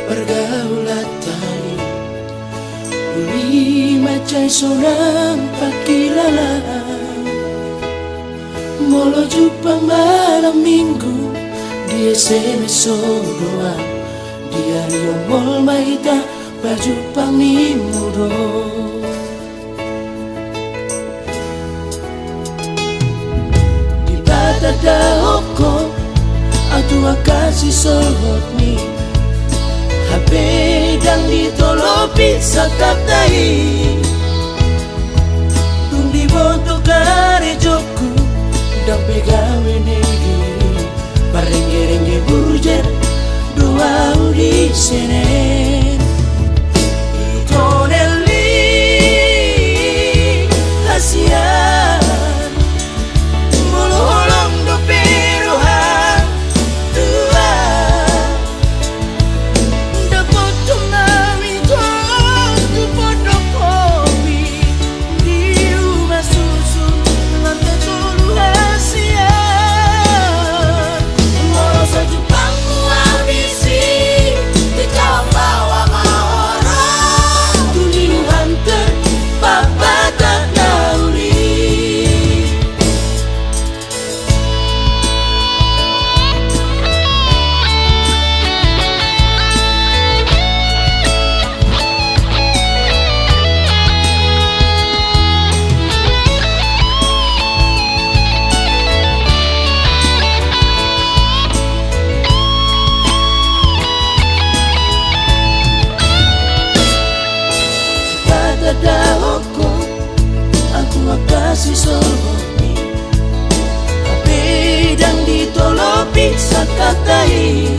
pergaulan tani uli macai seorang pakilala molo jumpa malam minggu dia SMS doang dia riomol maita baju pamimuro di bata daoko atua kasih solot mi HP dan ditolopi sakaptai tung diboto kare joku dan pegawe negeri barengge-rengge burjer doa di senen itoneli hasian molo-holong do perohan tua da potong nawi do podok kopi di rumah susu lantai solo hasian molo saja pangku ambisi di jawab bawa mahora tuliu hantar papa tak nauli pada daoko aku kasih solomi HP dan ditolopi sakatai